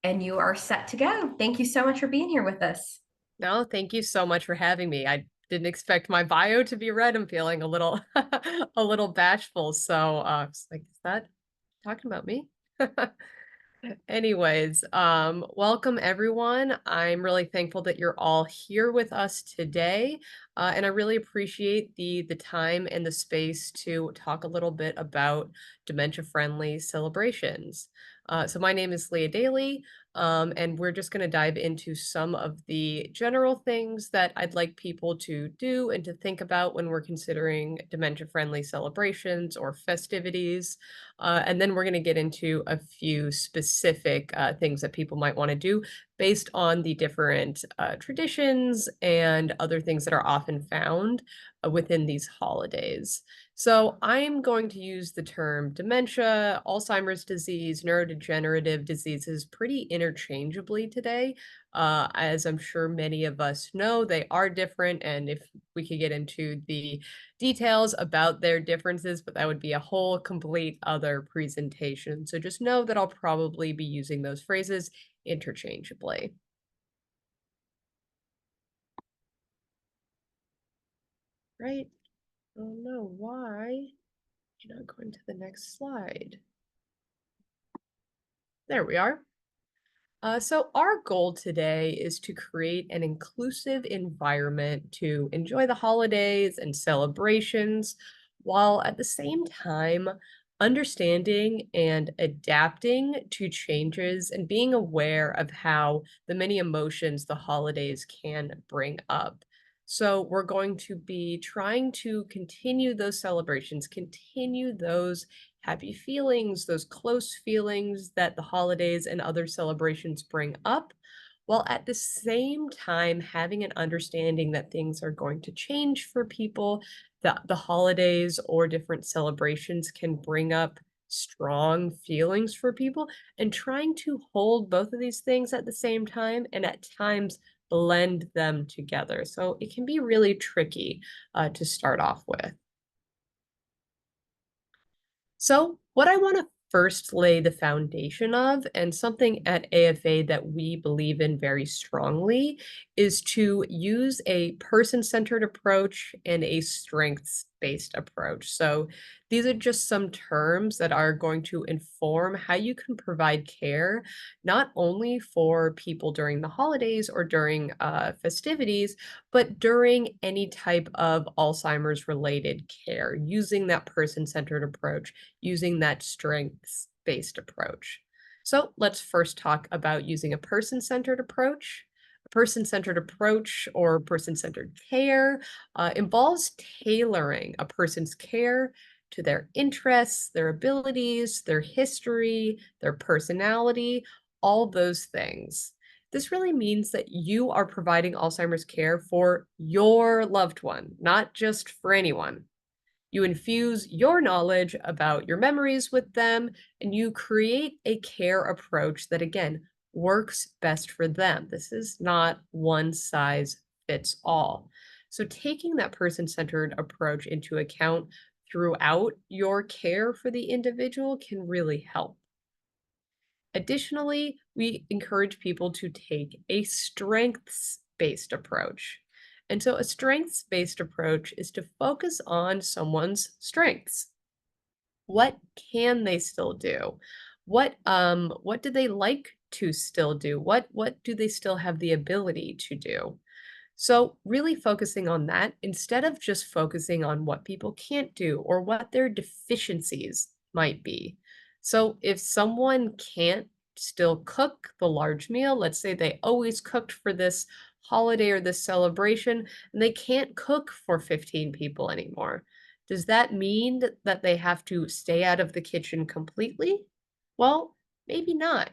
and you are set to go. Thank you so much for being here with us. No, thank you so much for having me. I didn't expect my bio to be read. I'm feeling a little a little bashful. So it's like, is that talking about me? Anyways, welcome everyone. I'm really thankful that you're all here with us today. And I really appreciate the time and the space to talk a little bit about dementia-friendly celebrations. So my name is Leah Daly, and we're just going to dive into some of the general things that I'd like people to do and to think about when we're considering dementia-friendly celebrations or festivities. And then we're going to get into a few specific things that people might want to do based on the different traditions and other things that are often found within these holidays. So I'm going to use the term dementia, Alzheimer's disease, neurodegenerative diseases pretty interchangeably today. As I'm sure many of us know, they are different. And if we could get into the details about their differences, but that would be a whole complete other presentation. So just know that I'll probably be using those phrases interchangeably. Right? Oh no, why? You're not going to the next slide. There we are. So our goal today is to create an inclusive environment to enjoy the holidays and celebrations, while at the same time understanding and adapting to changes and being aware of how the many emotions the holidays can bring up. So we're going to be trying to continue those celebrations, continue those happy feelings, those close feelings that the holidays and other celebrations bring up, while at the same time having an understanding that things are going to change for people, that the holidays or different celebrations can bring up strong feelings for people, and trying to hold both of these things at the same time and at times blend them together. So it can be really tricky to start off with. So, what I want to first lay the foundation of, and something at AFA that we believe in very strongly, is to use a person centered approach and a strengths based approach. So, these are just some terms that are going to inform how you can provide care, not only for people during the holidays or during festivities, but during any type of Alzheimer's related care, using that person centered approach, using that strengths based approach. So let's first talk about using a person centered approach. A person centered approach or person centered care involves tailoring a person's care to their interests, their abilities, their history, their personality, all those things. This really means that you are providing Alzheimer's care for your loved one, not just for anyone. You infuse your knowledge about your memories with them, and you create a care approach that, again, works best for them. This is not one size fits all. So, taking that person centered approach into account throughout your care for the individual can really help. Additionally, we encourage people to take a strengths based approach. And so, a strengths based approach is to focus on someone's strengths. What can they still do? What do they like to still do? What do they still have the ability to do? So, really focusing on that instead of just focusing on what people can't do or what their deficiencies might be. So, if someone can't still cook the large meal, let's say they always cooked for this holiday or this celebration, and they can't cook for 15 people anymore. Does that mean that they have to stay out of the kitchen completely? Well, maybe not.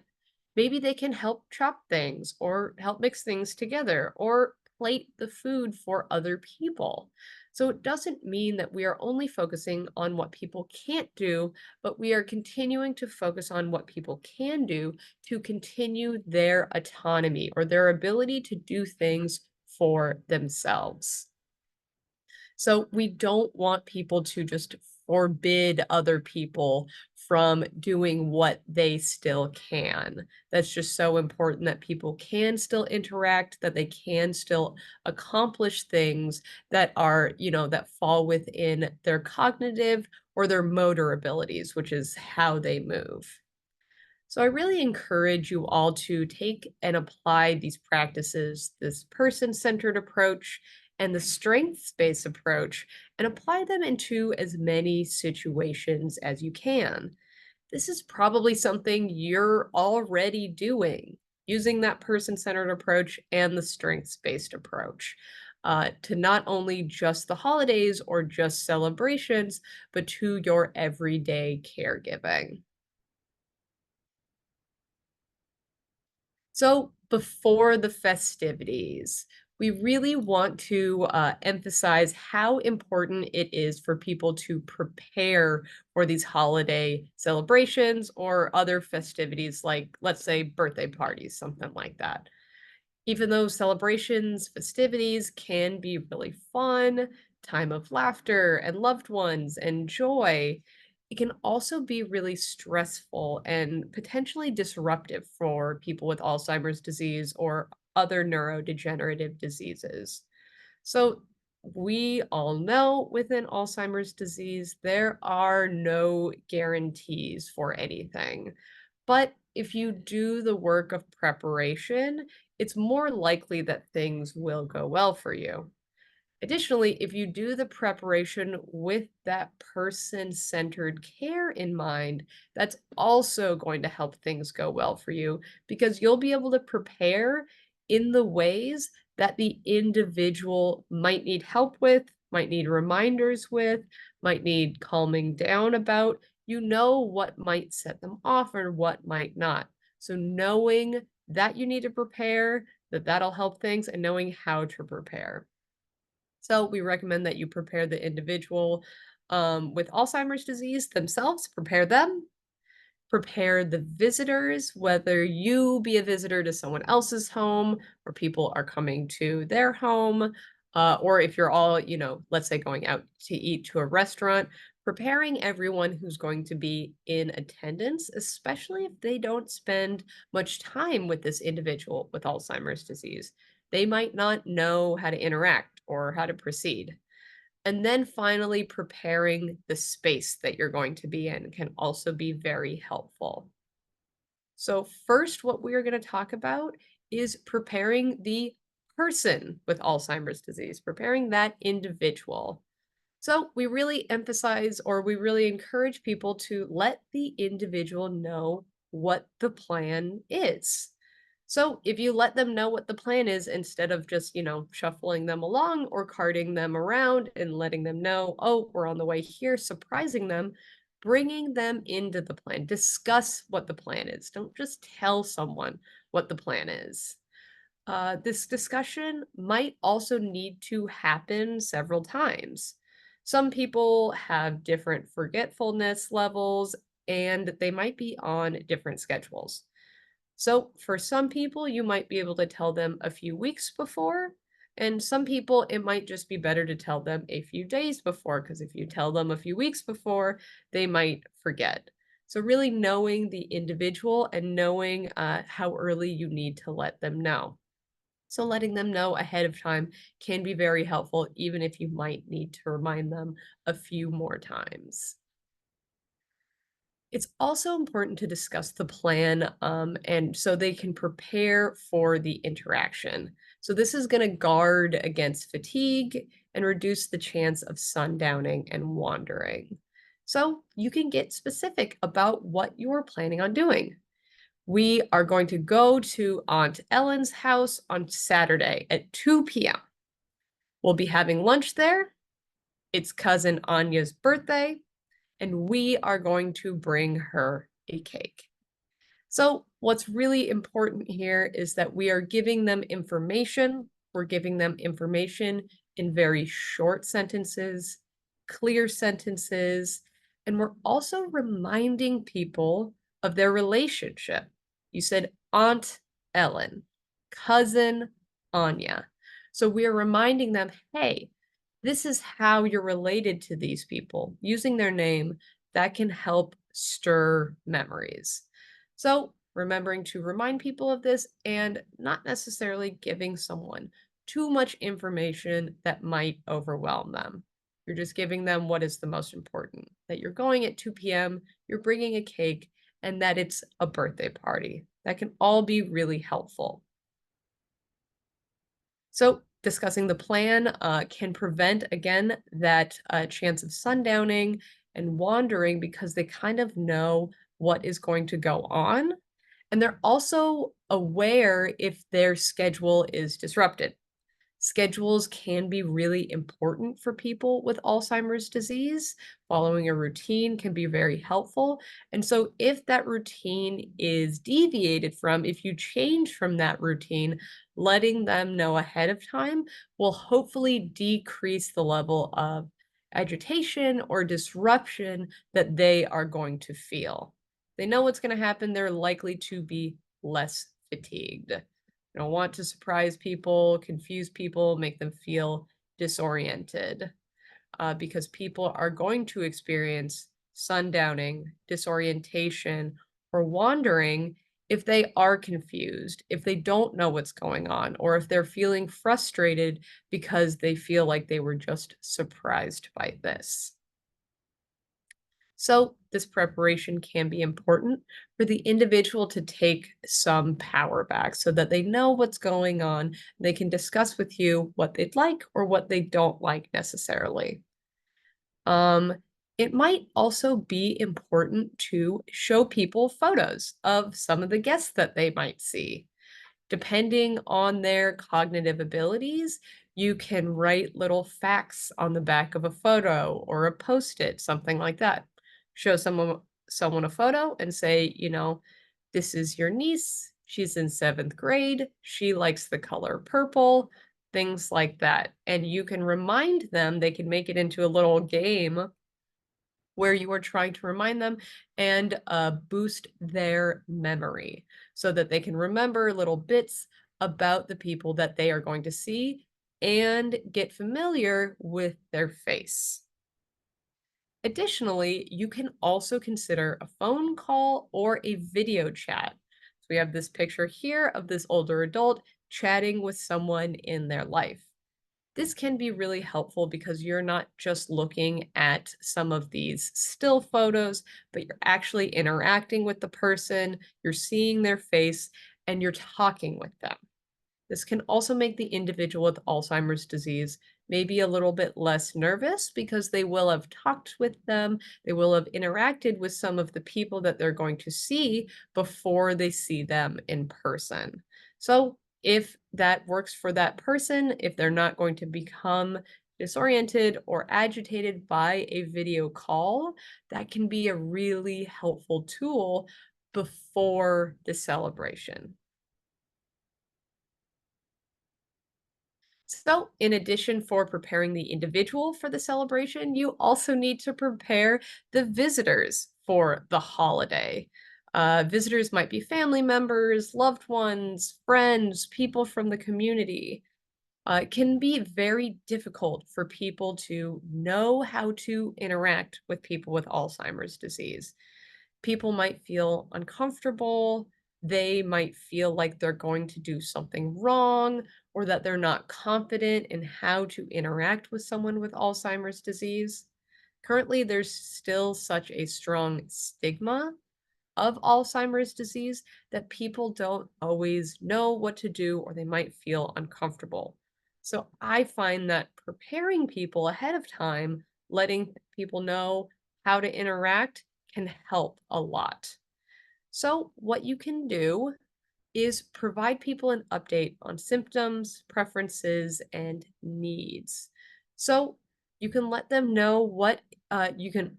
Maybe they can help chop things or help mix things together or plate the food for other people. So it doesn't mean that we are only focusing on what people can't do, but we are continuing to focus on what people can do to continue their autonomy or their ability to do things for themselves. So we don't want people to just forbid other people from doing what they still can. That's just so important that people can still interact, that they can still accomplish things that are, that fall within their cognitive or their motor abilities, which is how they move. So I really encourage you all to take and apply these practices, this person-centered approach and the strengths-based approach, and apply them into as many situations as you can. This is probably something you're already doing, using that person-centered approach and the strengths-based approach, to not only just the holidays or just celebrations, but to your everyday caregiving. So before the festivities, we really want to emphasize how important it is for people to prepare for these holiday celebrations or other festivities, like, let's say, birthday parties, something like that. Even though celebrations, festivities can be really fun, time of laughter and loved ones and joy, it can also be really stressful and potentially disruptive for people with Alzheimer's disease or other neurodegenerative diseases. So, we all know within Alzheimer's disease, there are no guarantees for anything. But if you do the work of preparation, it's more likely that things will go well for you. Additionally, if you do the preparation with that person-centered care in mind, that's also going to help things go well for you because you'll be able to prepare in the ways that the individual might need help with, might need reminders with, might need calming down about. You know what might set them off or what might not. So knowing that you need to prepare, that'll help things, and knowing how to prepare. So we recommend that you prepare the individual with Alzheimer's disease themselves, prepare them, prepare the visitors, whether you be a visitor to someone else's home or people are coming to their home, or if you're all, let's say going out to eat to a restaurant, preparing everyone who's going to be in attendance, especially if they don't spend much time with this individual with Alzheimer's disease. They might not know how to interact or how to proceed. And then finally, preparing the space that you're going to be in can also be very helpful. So, first, what we are going to talk about is preparing the person with Alzheimer's disease, preparing that individual. So, we really emphasize or we really encourage people to let the individual know what the plan is. So if you let them know what the plan is instead of just, shuffling them along or carting them around and letting them know, oh, we're on the way here, surprising them, bringing them into the plan. Discuss what the plan is. Don't just tell someone what the plan is. This discussion might also need to happen several times. Some people have different forgetfulness levels and they might be on different schedules. So for some people, you might be able to tell them a few weeks before, and some people, it might just be better to tell them a few days before, because if you tell them a few weeks before, they might forget. So really knowing the individual and knowing how early you need to let them know. So letting them know ahead of time can be very helpful, even if you might need to remind them a few more times. It's also important to discuss the plan, and so they can prepare for the interaction. So this is going to guard against fatigue and reduce the chance of sundowning and wandering. So you can get specific about what you're planning on doing. We are going to go to Aunt Ellen's house on Saturday at 2 p.m. We'll be having lunch there. It's cousin Anya's birthday and we are going to bring her a cake. So, what's really important here is that we are giving them information. We're giving them information in very short sentences, clear sentences, and we're also reminding people of their relationship. You said Aunt Ellen, cousin Anya. So we are reminding them, hey, this is how you're related to these people. Using their name, that can help stir memories. So, remembering to remind people of this and not necessarily giving someone too much information that might overwhelm them. You're just giving them what is the most important, that you're going at 2 p.m., you're bringing a cake, and that it's a birthday party. That can all be really helpful. So, discussing the plan can prevent, again, that chance of sundowning and wandering because they kind of know what is going to go on. And they're also aware if their schedule is disrupted. Schedules can be really important for people with Alzheimer's disease. Following a routine can be very helpful. And so, if that routine is deviated from, if you change from that routine, letting them know ahead of time will hopefully decrease the level of agitation or disruption that they are going to feel. They know what's going to happen, they're likely to be less fatigued. You don't want to surprise people, confuse people, make them feel disoriented, because people are going to experience sundowning, disorientation, or wandering if they are confused, if they don't know what's going on, or if they're feeling frustrated because they feel like they were just surprised by this. So, this preparation can be important for the individual to take some power back so that they know what's going on. They can discuss with you what they'd like or what they don't like necessarily. Um, it might also be important to show people photos of some of the guests that they might see. Depending on their cognitive abilities, you can write little facts on the back of a photo or a post-it, something like that. Show someone a photo and say, this is your niece. She's in 7th grade. She likes the color purple, things like that. And you can remind them, they can make it into a little game where you are trying to remind them and boost their memory so that they can remember little bits about the people that they are going to see and get familiar with their face. Additionally, you can also consider a phone call or a video chat. So we have this picture here of this older adult chatting with someone in their life. This can be really helpful because you're not just looking at some of these still photos, but you're actually interacting with the person, you're seeing their face, and you're talking with them. This can also make the individual with Alzheimer's disease maybe a little bit less nervous because they will have talked with them, they will have interacted with some of the people that they're going to see before they see them in person. So, if that works for that person, if they're not going to become disoriented or agitated by a video call, that can be a really helpful tool before the celebration. So, in addition for preparing the individual for the celebration, you also need to prepare the visitors for the holiday. Visitors might be family members, loved ones, friends, people from the community. It can be very difficult for people to know how to interact with people with Alzheimer's disease. People might feel uncomfortable. They might feel like they're going to do something wrong or that they're not confident in how to interact with someone with Alzheimer's disease. Currently, there's still such a strong stigma of Alzheimer's disease that people don't always know what to do or they might feel uncomfortable. So I find that preparing people ahead of time, letting people know how to interact can help a lot. So, what you can do is provide people an update on symptoms, preferences, and needs. So you can let them know what you can,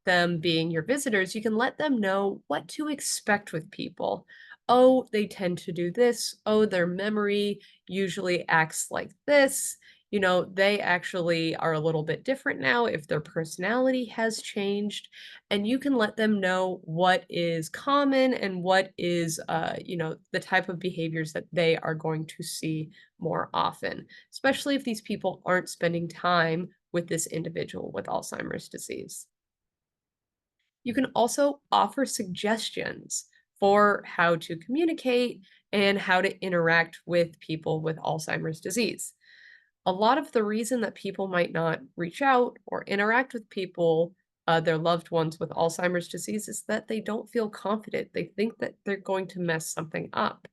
them being your visitors, you can let them know what to expect with people. Oh, they tend to do this. Oh, their memory usually acts like this. They actually are a little bit different now if their personality has changed, and you can let them know what is common and what is the type of behaviors that they are going to see more often, especially if these people aren't spending time with this individual with Alzheimer's disease. You can also offer suggestions for how to communicate and how to interact with people with Alzheimer's disease. A lot of the reason that people might not reach out or interact with people, their loved ones with Alzheimer's disease, is that they don't feel confident. They think that they're going to mess something up.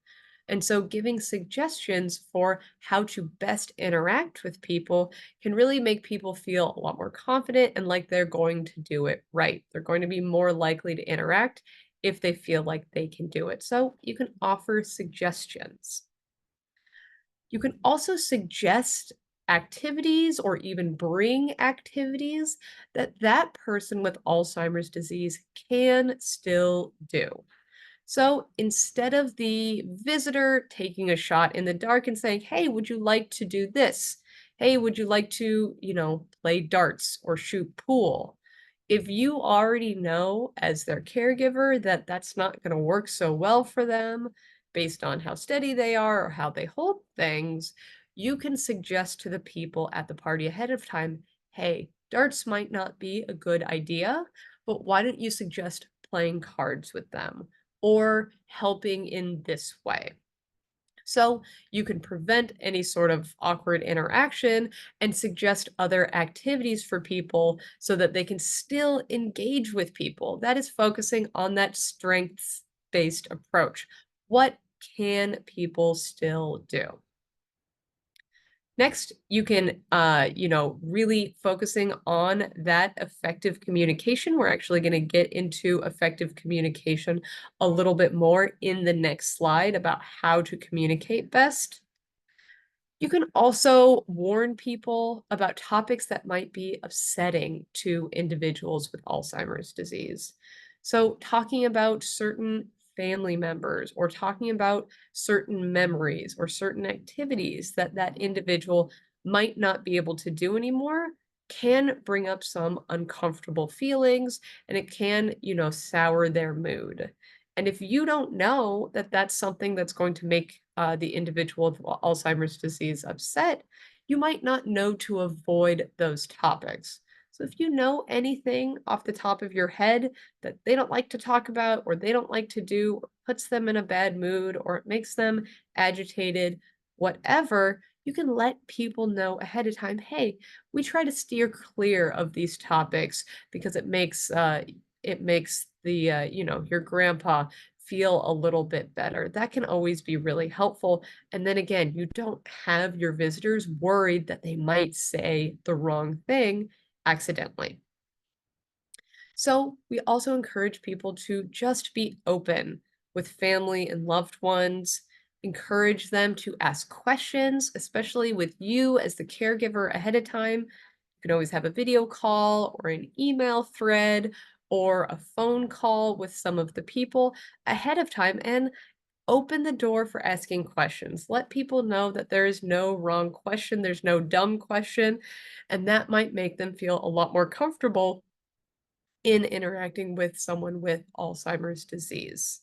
And so, giving suggestions for how to best interact with people can really make people feel a lot more confident and like they're going to do it right. They're going to be more likely to interact if they feel like they can do it. So, you can offer suggestions. You can also suggest activities or even bring activities that that person with Alzheimer's disease can still do. So instead of the visitor taking a shot in the dark and saying, "Hey, would you like to do this? Hey, would you like to, play darts or shoot pool?" If you already know as their caregiver that that's not going to work so well for them based on how steady they are or how they hold things, you can suggest to the people at the party ahead of time, "Hey, darts might not be a good idea, but why don't you suggest playing cards with them or helping in this way?" So you can prevent any sort of awkward interaction and suggest other activities for people so that they can still engage with people. That is focusing on that strengths based approach. What can people still do? Next, you can, really focusing on that effective communication. We're actually going to get into effective communication a little bit more in the next slide about how to communicate best. You can also warn people about topics that might be upsetting to individuals with Alzheimer's disease. So, talking about certain family members or talking about certain memories or certain activities that that individual might not be able to do anymore can bring up some uncomfortable feelings and it can, sour their mood. And if you don't know that that's something that's going to make the individual with Alzheimer's disease upset, you might not know to avoid those topics. So if you know anything off the top of your head that they don't like to talk about or they don't like to do, or puts them in a bad mood or it makes them agitated, whatever, you can let people know ahead of time, hey, we try to steer clear of these topics because it makes the your grandpa feel a little bit better. That can always be really helpful. And then again, you don't have your visitors worried that they might say the wrong thing accidentally. So we also encourage people to just be open with family and loved ones. Encourage them to ask questions, especially with you as the caregiver ahead of time. You can always have a video call or an email thread or a phone call with some of the people ahead of time and open the door for asking questions. Let people know that there is no wrong question, there's no dumb question, and that might make them feel a lot more comfortable in interacting with someone with Alzheimer's disease.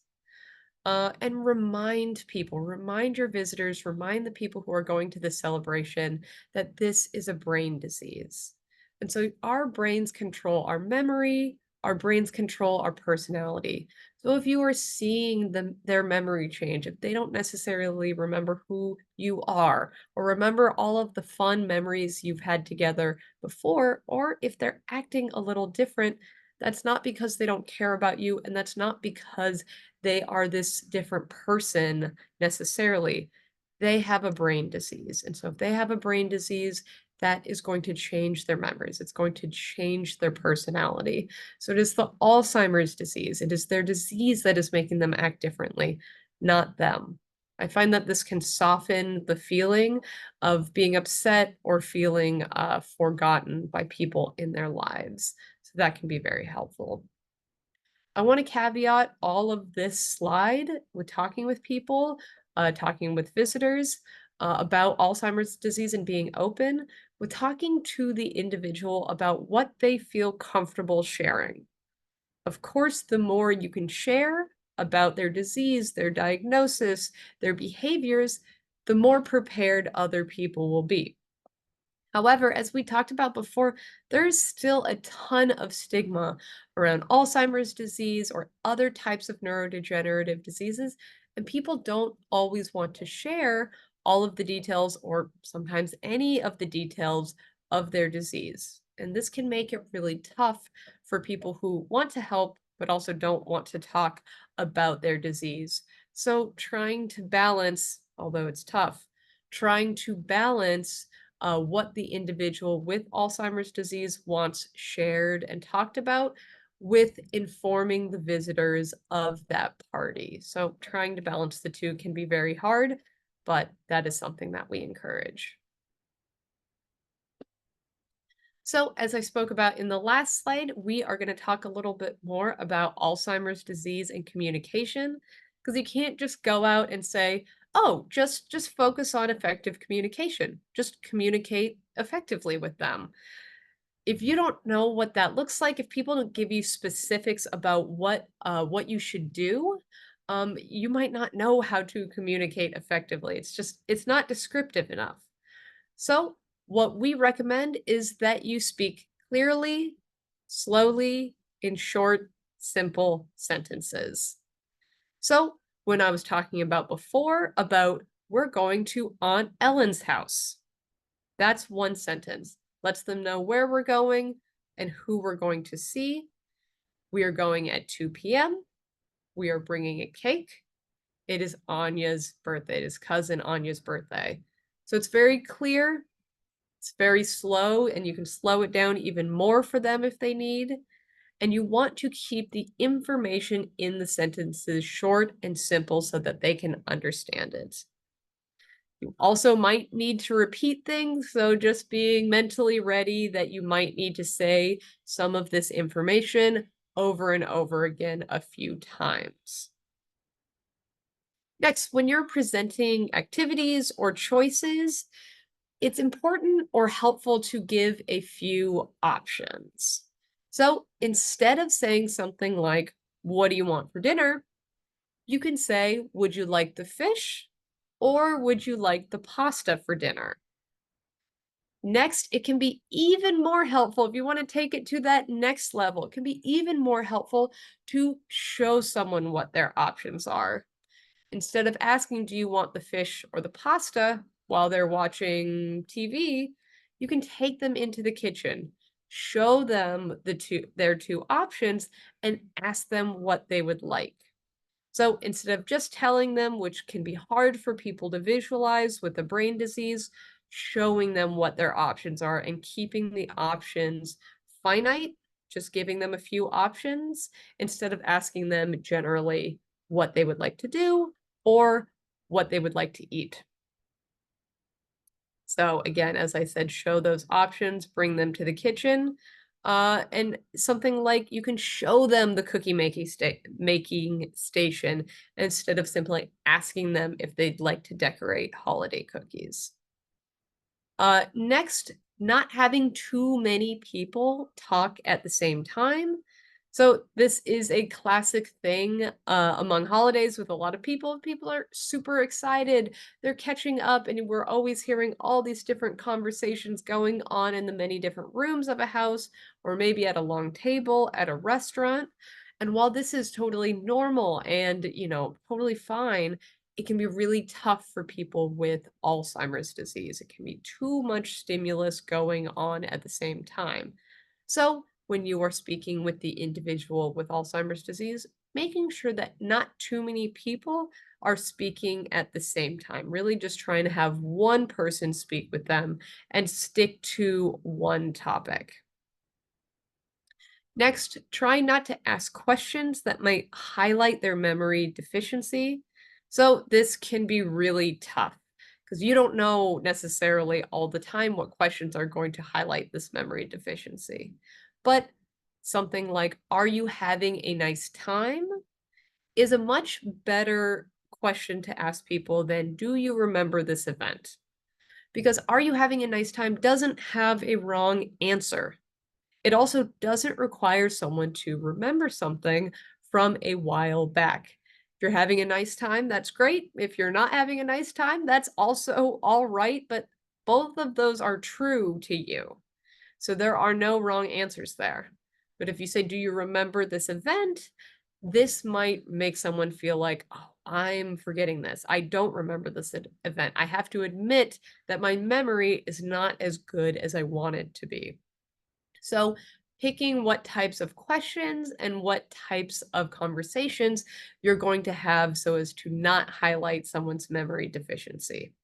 And remind your visitors, remind the people who are going to this celebration that this is a brain disease. And so our brains control our memory, our brains control our personality. So if you are seeing their memory change, if they don't necessarily remember who you are or remember all of the fun memories you've had together before, or if they're acting a little different, that's not because they don't care about you, and that's not because they are this different person necessarily. They have a brain disease. And so if they have a brain disease, that is going to change their memories. It's going to change their personality. So it is the Alzheimer's disease. It is their disease that is making them act differently, not them. I find that this can soften the feeling of being upset or feeling forgotten by people in their lives. So that can be very helpful. I want to caveat all of this slide with talking with people, talking with visitors about Alzheimer's disease and being open, with talking to the individual about what they feel comfortable sharing. Of course, the more you can share about their disease, their diagnosis, their behaviors, the more prepared other people will be. However, as we talked about before, there's still a ton of stigma around Alzheimer's disease or other types of neurodegenerative diseases, and people don't always want to share all of the details or sometimes any of the details of their disease. And this can make it really tough for people who want to help but also don't want to talk about their disease. So, trying to balance, although it's tough, trying to balance what the individual with Alzheimer's disease wants shared and talked about with informing the visitors of that party. So, trying to balance the two can be very hard, but that is something that we encourage. So, as I spoke about in the last slide, we are going to talk a little bit more about Alzheimer's disease and communication because you can't just go out and say, "Oh, just focus on effective communication. Just communicate effectively with them." If you don't know what that looks like, if people don't give you specifics about what you should do, you might not know how to communicate effectively. It's not descriptive enough. So, what we recommend is that you speak clearly, slowly, in short, simple sentences. So, when I was talking about before about we're going to Aunt Ellen's house, that's one sentence. Lets them know where we're going and who we're going to see. We are going at 2 p.m. We are bringing a cake. It is Anya's birthday. It is cousin Anya's birthday. So it's very clear. It's very slow, and you can slow it down even more for them if they need. And you want to keep the information in the sentences short and simple so that they can understand it. You also might need to repeat things, so just being mentally ready that you might need to say some of this information over and over again a few times. Next, when you're presenting activities or choices, it's important or helpful to give a few options. So instead of saying something like, "What do you want for dinner?" you can say, "Would you like the fish or would you like the pasta for dinner?" Next, it can be even more helpful if you want to take it to that next level. It can be even more helpful to show someone what their options are. Instead of asking, "Do you want the fish or the pasta?" while they're watching TV, you can take them into the kitchen, show them their two options, and ask them what they would like. So instead of just telling them, which can be hard for people to visualize with a brain disease, showing them what their options are and keeping the options finite, just giving them a few options instead of asking them generally what they would like to do or what they would like to eat. So again, as I said, show those options, bring them to the kitchen. And something like you can show them the cookie making station instead of simply asking them if they'd like to decorate holiday cookies. Next, not having too many people talk at the same time. So this is a classic thing among holidays with a lot of people. People are super excited. They're catching up, and we're always hearing all these different conversations going on in the many different rooms of a house, or maybe at a long table at a restaurant. And while this is totally normal and, totally fine, it can be really tough for people with Alzheimer's disease. It can be too much stimulus going on at the same time. So, when you are speaking with the individual with Alzheimer's disease, making sure that not too many people are speaking at the same time, really just trying to have one person speak with them and stick to one topic. Next, try not to ask questions that might highlight their memory deficiency. So, this can be really tough because you don't know necessarily all the time what questions are going to highlight this memory deficiency. But something like, "Are you having a nice time?" is a much better question to ask people than, "Do you remember this event?" Because "Are you having a nice time?" doesn't have a wrong answer. It also doesn't require someone to remember something from a while back. If you're having a nice time, that's great. If you're not having a nice time, that's also all right, but both of those are true to you. So there are no wrong answers there. But if you say, "Do you remember this event?" This might make someone feel like, "Oh, I'm forgetting this. I don't remember this event. I have to admit that my memory is not as good as I want it to be." So, picking what types of questions and what types of conversations you're going to have so as to not highlight someone's memory deficiency.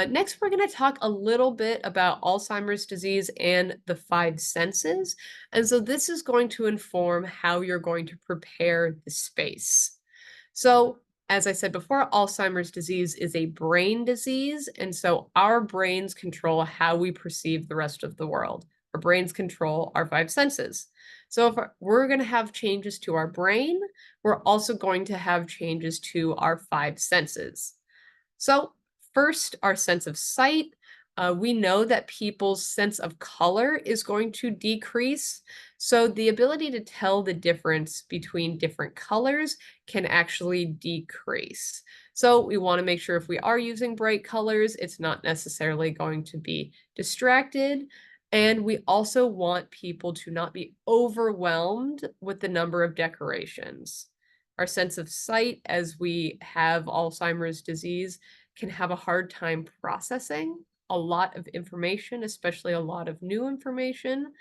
Next, we're going to talk a little bit about Alzheimer's disease and the five senses. And so, this is going to inform how you're going to prepare the space. So, as I said before, Alzheimer's disease is a brain disease. And so, our brains control how we perceive the rest of the world. Our brains control our five senses. So, if we're going to have changes to our brain, we're also going to have changes to our five senses. So, first, our sense of sight. We know that people's sense of color is going to decrease. So, the ability to tell the difference between different colors can actually decrease. So, we want to make sure if we are using bright colors, it's not necessarily going to be distracted. And we also want people to not be overwhelmed with the number of decorations. Our sense of sight, as we have Alzheimer's disease, can have a hard time processing a lot of information, especially a lot of new information.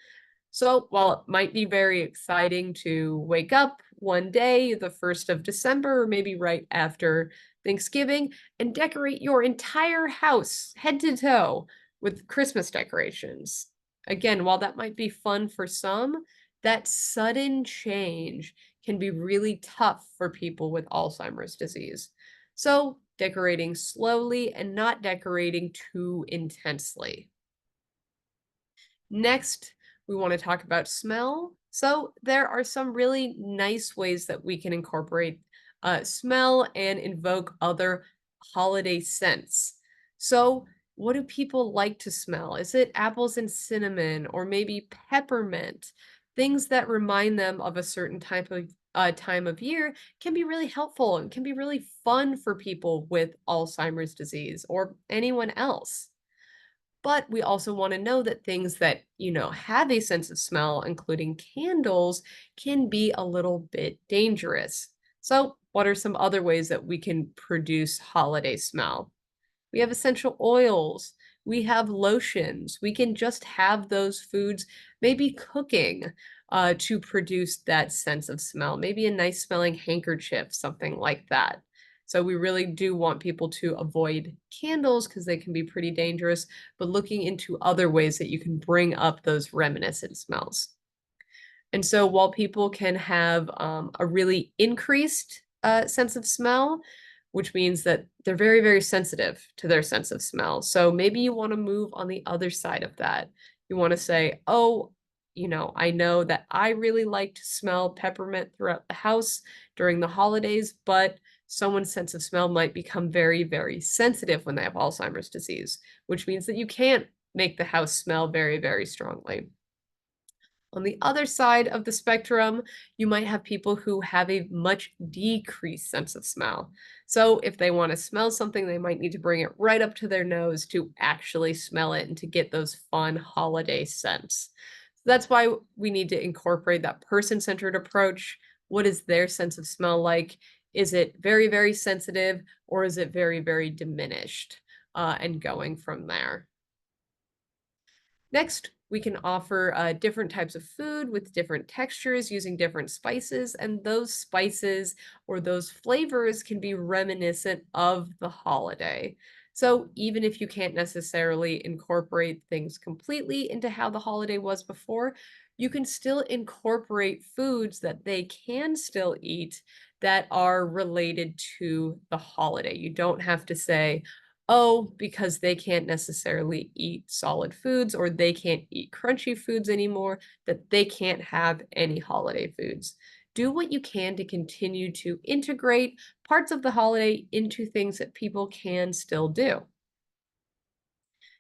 So while it might be very exciting to wake up one day, the 1st of December, or maybe right after Thanksgiving, and decorate your entire house head to toe with Christmas decorations. Again, while that might be fun for some, that sudden change can be really tough for people with Alzheimer's disease. So decorating slowly and not decorating too intensely. Next, we want to talk about smell. So, there are some really nice ways that we can incorporate smell and invoke other holiday scents. So, what do people like to smell? Is it apples and cinnamon or maybe peppermint? Things that remind them of a certain type of time of year can be really helpful and can be really fun for people with Alzheimer's disease or anyone else. But we also want to know that things that, have a sense of smell, including candles, can be a little bit dangerous. So, what are some other ways that we can produce holiday smell? We have essential oils. We have lotions. We can just have those foods, maybe cooking to produce that sense of smell. Maybe a nice smelling handkerchief, something like that. So we really do want people to avoid candles because they can be pretty dangerous, but looking into other ways that you can bring up those reminiscent smells. And so while people can have a really increased sense of smell, which means that they're very, very sensitive to their sense of smell. So maybe you want to move on the other side of that. You want to say, oh, I know that I really like to smell peppermint throughout the house during the holidays, but someone's sense of smell might become very, very sensitive when they have Alzheimer's disease, which means that you can't make the house smell very, very strongly. On the other side of the spectrum, you might have people who have a much decreased sense of smell. So if they want to smell something, they might need to bring it right up to their nose to actually smell it and to get those fun holiday scents. So that's why we need to incorporate that person-centered approach. What is their sense of smell like? Is it very, very sensitive or is it very, very diminished? And going from there. Next, we can offer different types of food with different textures using different spices, and those spices or those flavors can be reminiscent of the holiday. So even if you can't necessarily incorporate things completely into how the holiday was before, you can still incorporate foods that they can still eat that are related to the holiday. You don't have to say, oh, because they can't necessarily eat solid foods or they can't eat crunchy foods anymore, that they can't have any holiday foods. Do what you can to continue to integrate parts of the holiday into things that people can still do.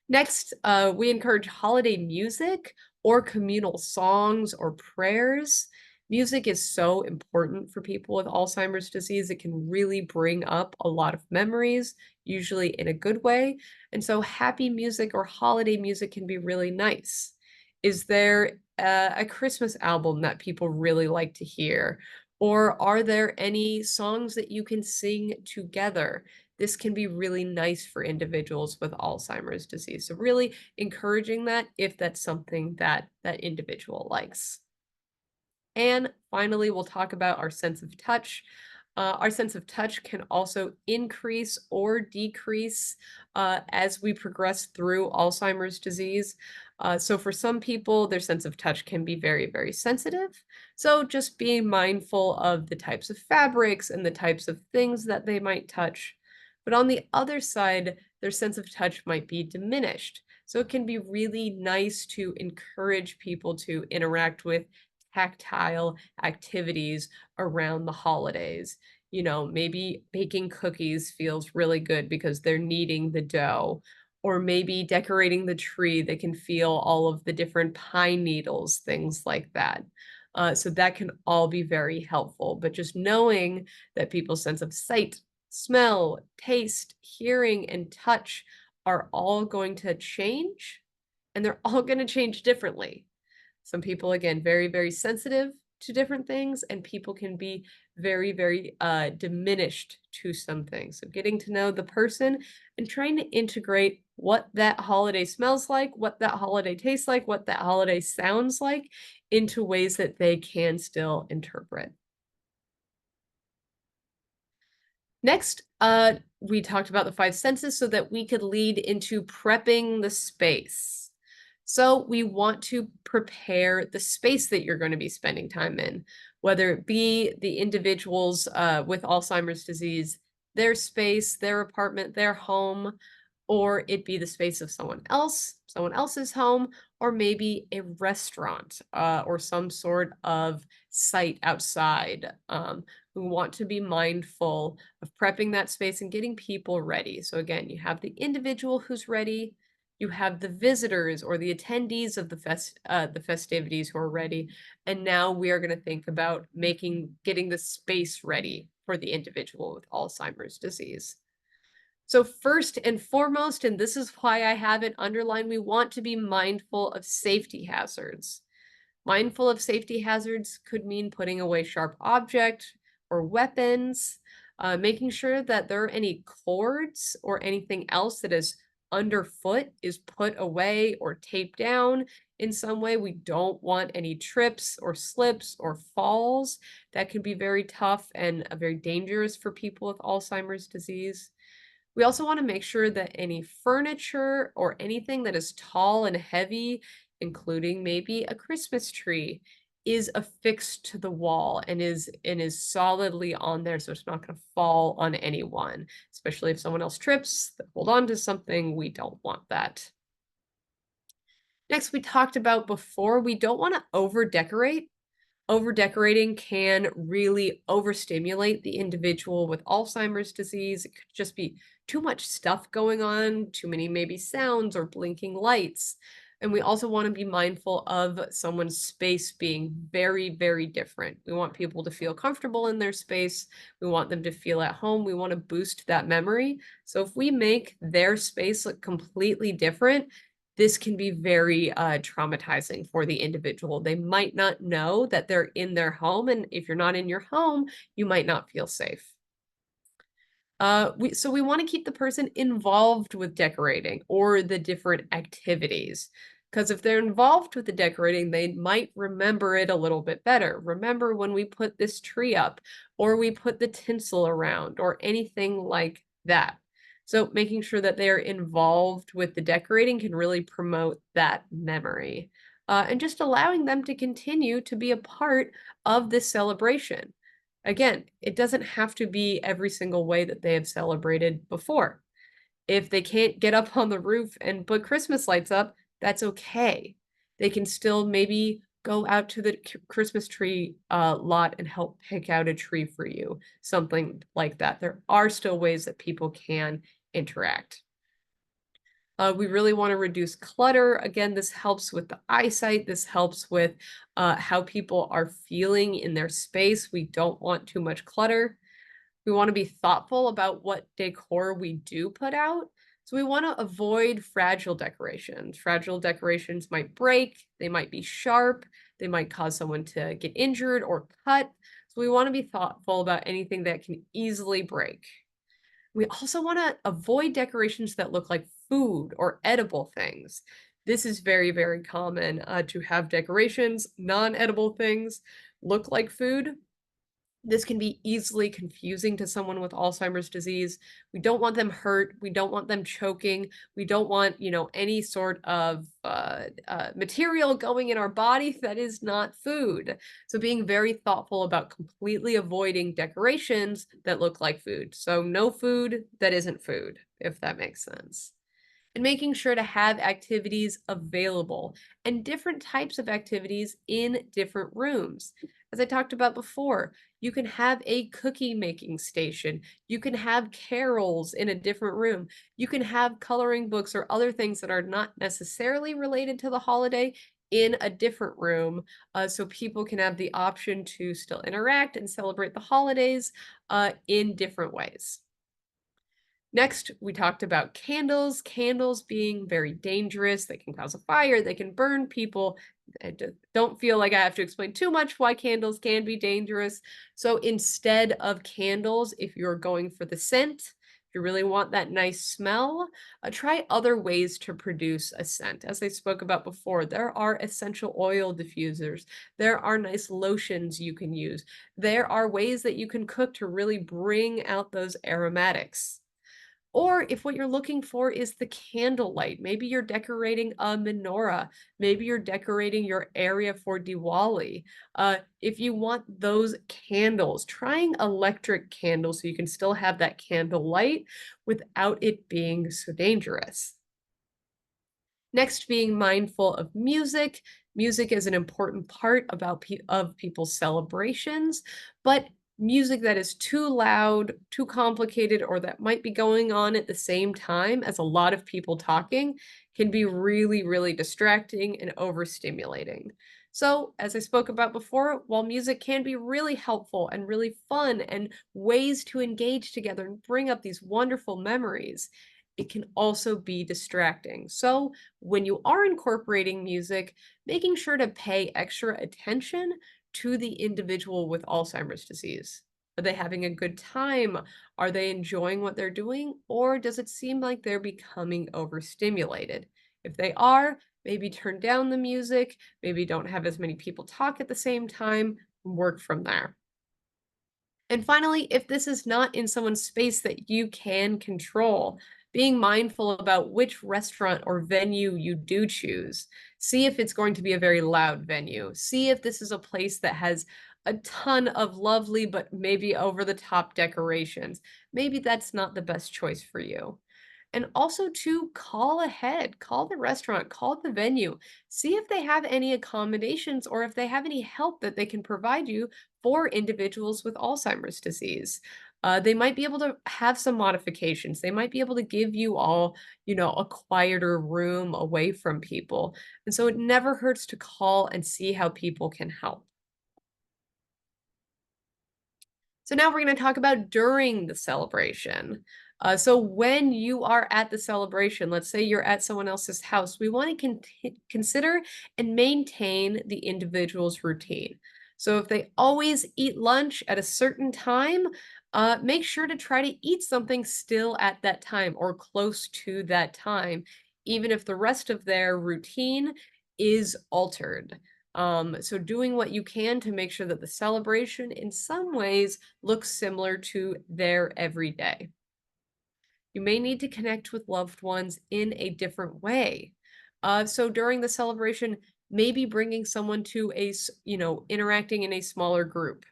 Next, we encourage holiday music or communal songs or prayers. Music is so important for people with Alzheimer's disease. It can really bring up a lot of memories, usually in a good way. And so happy music or holiday music can be really nice. Is there a Christmas album that people really like to hear? Or are there any songs that you can sing together? This can be really nice for individuals with Alzheimer's disease. So really encouraging that if that's something that that individual likes. And finally, we'll talk about our sense of touch. Our sense of touch can also increase or decrease as we progress through Alzheimer's disease. So for some people, their sense of touch can be very, very sensitive. So just being mindful of the types of fabrics and the types of things that they might touch. But on the other side, their sense of touch might be diminished. So it can be really nice to encourage people to interact with tactile activities around the holidays. You know, maybe baking cookies feels really good because they're kneading the dough, or maybe decorating the tree, they can feel all of the different pine needles, things like that. So that can all be very helpful. But just knowing that people's sense of sight, smell, taste, hearing, and touch are all going to change, and they're all going to change differently. Some people, again, very, very sensitive to different things, and people can be very, very diminished to some things. So getting to know the person and trying to integrate what that holiday smells like, what that holiday tastes like, what that holiday sounds like into ways that they can still interpret. Next, we talked about the five senses so that we could lead into prepping the space. So we want to prepare the space that you're going to be spending time in, whether it be the individuals with Alzheimer's disease, their space, their apartment, their home, or it be the space of someone else, someone else's home, or maybe a restaurant or some sort of site outside. We want to be mindful of prepping that space and getting people ready. So again, you have the individual who's ready, you have the visitors or the attendees of the festivities who are ready, and now we are going to think about getting the space ready for the individual with Alzheimer's disease. So first and foremost, and this is why I have it underlined, we want to be mindful of safety hazards. Mindful of safety hazards could mean putting away sharp objects or weapons, making sure that there are any cords or anything else that is underfoot is put away or taped down in some way. We don't want any trips or slips or falls. That can be very tough and very dangerous for people with Alzheimer's disease. We also want to make sure that any furniture or anything that is tall and heavy, including maybe a Christmas tree, is affixed to the wall and is solidly on there so it's not going to fall on anyone, especially if someone else trips, hold on to something. We don't want that. Next, we talked about before, we don't want to over decorate. Over-decorating can really overstimulate the individual with Alzheimer's disease. It could just be too much stuff going on, too many maybe sounds or blinking lights. And we also want to be mindful of someone's space being very, very different. We want people to feel comfortable in their space. We want them to feel at home. We want to boost that memory. So if we make their space look completely different, this can be very traumatizing for the individual. They might not know that they're in their home, and if you're not in your home, you might not feel safe. So we want to keep the person involved with decorating or the different activities. Because if they're involved with the decorating, they might remember it a little bit better. Remember when we put this tree up, or we put the tinsel around, or anything like that. So making sure that they are involved with the decorating can really promote that memory. And just allowing them to continue to be a part of this celebration. Again, it doesn't have to be every single way that they have celebrated before. If they can't get up on the roof and put Christmas lights up, that's okay. They can still maybe go out to the Christmas tree lot and help pick out a tree for you, something like that. There are still ways that people can interact. We really want to reduce clutter. Again, this helps with the eyesight. This helps with how people are feeling in their space. We don't want too much clutter. We want to be thoughtful about what decor we do put out. So we want to avoid fragile decorations. Fragile decorations might break, they might be sharp, they might cause someone to get injured or cut. So we want to be thoughtful about anything that can easily break. We also want to avoid decorations that look like food or edible things. This is very, very common to have decorations, non-edible things look like food. This can be easily confusing to someone with Alzheimer's disease. We don't want them hurt. We don't want them choking. We don't want, any sort of material going in our body that is not food. So being very thoughtful about completely avoiding decorations that look like food. So no food that isn't food, if that makes sense, and making sure to have activities available and different types of activities in different rooms. As I talked about before, you can have a cookie making station. You can have carols in a different room. You can have coloring books or other things that are not necessarily related to the holiday in a different room, so people can have the option to still interact and celebrate the holidays in different ways. Next, we talked about candles, candles being very dangerous. They can cause a fire, they can burn people. Don't feel like I have to explain too much why candles can be dangerous. So instead of candles, if you're going for the scent, if you really want that nice smell, try other ways to produce a scent. As I spoke about before, there are essential oil diffusers. There are nice lotions you can use. There are ways that you can cook to really bring out those aromatics. Or if what you're looking for is the candlelight, maybe you're decorating a menorah, maybe you're decorating your area for Diwali. If you want those candles, trying electric candles so you can still have that candlelight without it being so dangerous. Next, being mindful of music. Music is an important part of people's celebrations, but music that is too loud, too complicated, or that might be going on at the same time as a lot of people talking can be really, really distracting and overstimulating. So, as I spoke about before, while music can be really helpful and really fun and ways to engage together and bring up these wonderful memories, it can also be distracting. So, when you are incorporating music, making sure to pay extra attention to the individual with Alzheimer's disease. Are they having a good time? Are they enjoying what they're doing? Or does it seem like they're becoming overstimulated? If they are, maybe turn down the music, maybe don't have as many people talk at the same time, work from there. And finally, if this is not in someone's space that you can control, being mindful about which restaurant or venue you do choose. See if it's going to be a very loud venue. See if this is a place that has a ton of lovely but maybe over the top decorations. Maybe that's not the best choice for you. And also to call ahead, call the restaurant, call the venue, see if they have any accommodations or if they have any help that they can provide you for individuals with Alzheimer's disease. They might be able to have some modifications. They might be able to give you all, a quieter room away from people. And so it never hurts to call and see how people can help. So now we're going to talk about during the celebration. So when you are at the celebration, let's say you're at someone else's house, we want to consider and maintain the individual's routine. So if they always eat lunch at a certain time, make sure to try to eat something still at that time or close to that time, even if the rest of their routine is altered. So doing what you can to make sure that the celebration in some ways looks similar to their everyday. You may need to connect with loved ones in a different way. So during the celebration, maybe bringing someone to interacting in a smaller group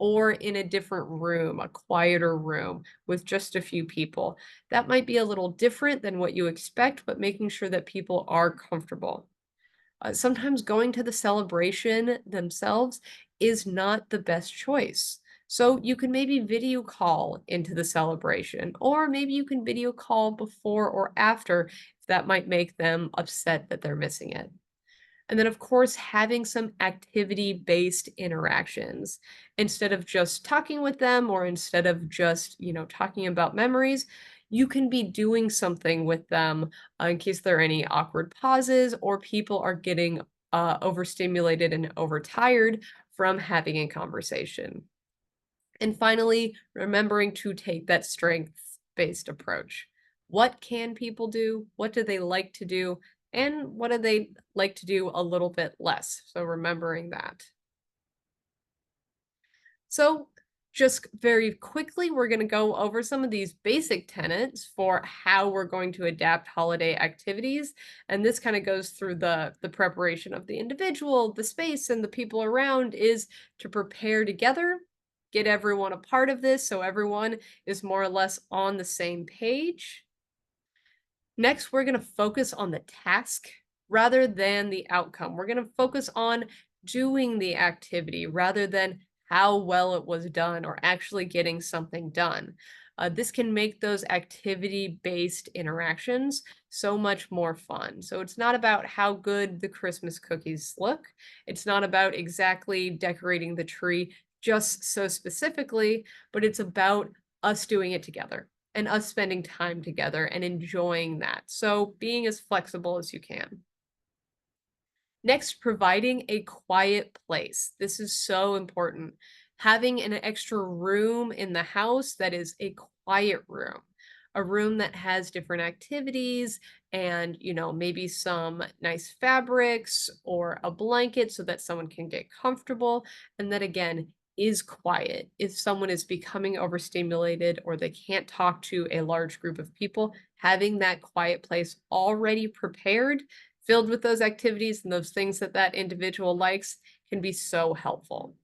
or in a different room, a quieter room with just a few people. That might be a little different than what you expect, but making sure that people are comfortable. Sometimes going to the celebration themselves is not the best choice. So you can maybe video call into the celebration, or maybe you can video call before or after if that might make them upset that they're missing it. And then, of course, having some activity based interactions instead of just talking with them or instead of just, talking about memories. You can be doing something with them in case there are any awkward pauses or people are getting overstimulated and overtired from having a conversation. And finally, remembering to take that strengths based approach. What can people do? What do they like to do? And what do they like to do a little bit less? So, remembering that. So, just very quickly, we're going to go over some of these basic tenets for how we're going to adapt holiday activities. And this kind of goes through the preparation of the individual, the space, and the people around is to prepare together, get everyone a part of this so everyone is more or less on the same page. Next, we're going to focus on the task rather than the outcome. We're going to focus on doing the activity rather than how well it was done or actually getting something done. This can make those activity based interactions so much more fun. So it's not about how good the Christmas cookies look, it's not about exactly decorating the tree just so specifically, but it's about us doing it together and us spending time together and enjoying that. So being as flexible as you can. Next, providing a quiet place. This is so important. Having an extra room in the house that is a quiet room, a room that has different activities and, maybe some nice fabrics or a blanket so that someone can get comfortable. And that again is quiet. If someone is becoming overstimulated or they can't talk to a large group of people, having that quiet place already prepared filled with those activities and those things that that individual likes can be so helpful.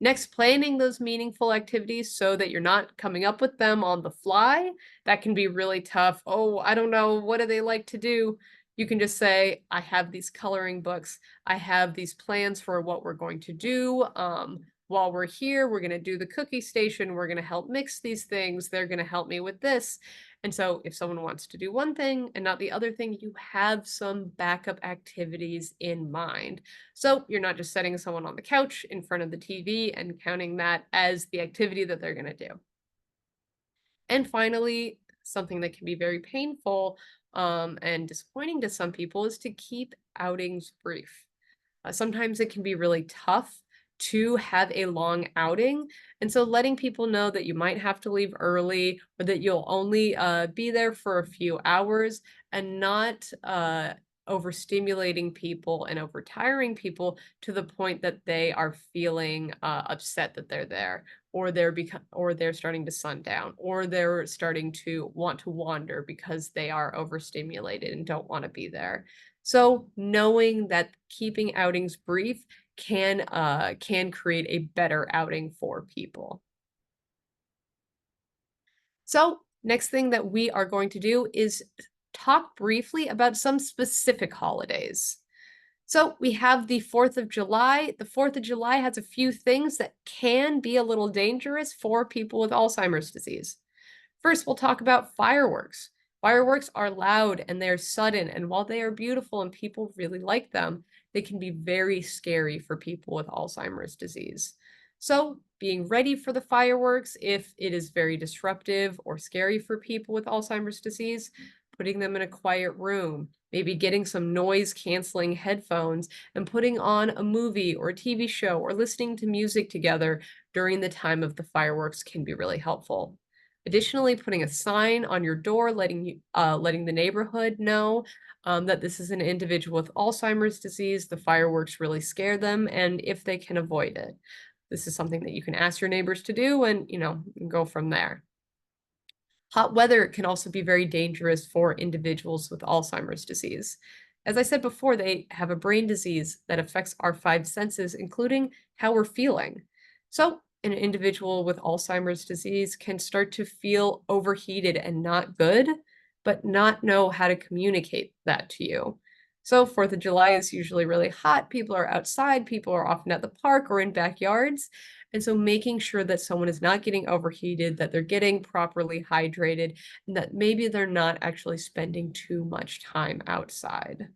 Next, planning those meaningful activities so that you're not coming up with them on the fly. That can be really tough. Oh, I don't know. What do they like to do? You can just say, I have these coloring books. I have these plans for what we're going to do. While we're here, we're going to do the cookie station. We're going to help mix these things. They're going to help me with this. And so if someone wants to do one thing and not the other thing, you have some backup activities in mind. So you're not just setting someone on the couch in front of the TV and counting that as the activity that they're going to do. And finally, something that can be very painful and disappointing to some people is to keep outings brief. Sometimes it can be really tough to have a long outing. And so letting people know that you might have to leave early or that you'll only be there for a few hours and not overstimulating people and overtiring people to the point that they are feeling upset that they're there or they're starting to sundown or they're starting to want to wander because they are overstimulated and don't want to be there. So knowing that keeping outings brief can create a better outing for people. So next thing that we are going to do is talk briefly about some specific holidays. So we have the 4th of July. The 4th of July has a few things that can be a little dangerous for people with Alzheimer's disease. First, we'll talk about fireworks. Fireworks are loud and they're sudden, and while they are beautiful and people really like them, they can be very scary for people with Alzheimer's disease. So, being ready for the fireworks if it is very disruptive or scary for people with Alzheimer's disease, putting them in a quiet room, maybe getting some noise canceling headphones and putting on a movie or a TV show or listening to music together during the time of the fireworks can be really helpful. Additionally, putting a sign on your door letting the neighborhood know that this is an individual with Alzheimer's disease. The fireworks really scare them, and if they can avoid it. This is something that you can ask your neighbors to do and, go from there. Hot weather can also be very dangerous for individuals with Alzheimer's disease. As I said before, they have a brain disease that affects our five senses, including how we're feeling. So, an individual with Alzheimer's disease can start to feel overheated and not good, but not know how to communicate that to you. So 4th of July is usually really hot. People are outside. People are often at the park or in backyards. And so making sure that someone is not getting overheated, that they're getting properly hydrated, and that maybe they're not actually spending too much time outside.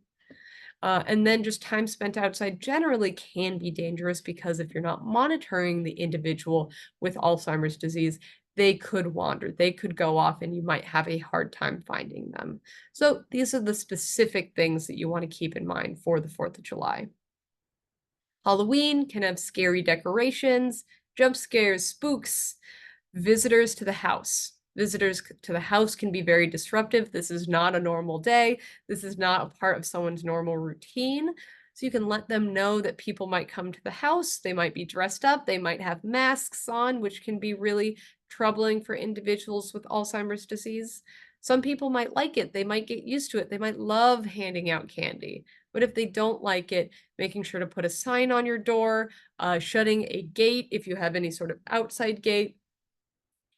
And then just time spent outside generally can be dangerous because if you're not monitoring the individual with Alzheimer's disease, they could wander, they could go off, and you might have a hard time finding them. So these are the specific things that you want to keep in mind for the 4th of July. Halloween can have scary decorations, jump scares, spooks, visitors to the house. Visitors to the house can be very disruptive. This is not a normal day. This is not a part of someone's normal routine. So you can let them know that people might come to the house. They might be dressed up. They might have masks on, which can be really troubling for individuals with Alzheimer's disease. Some people might like it. They might get used to it. They might love handing out candy. But if they don't like it, making sure to put a sign on your door, shutting a gate if you have any sort of outside gate,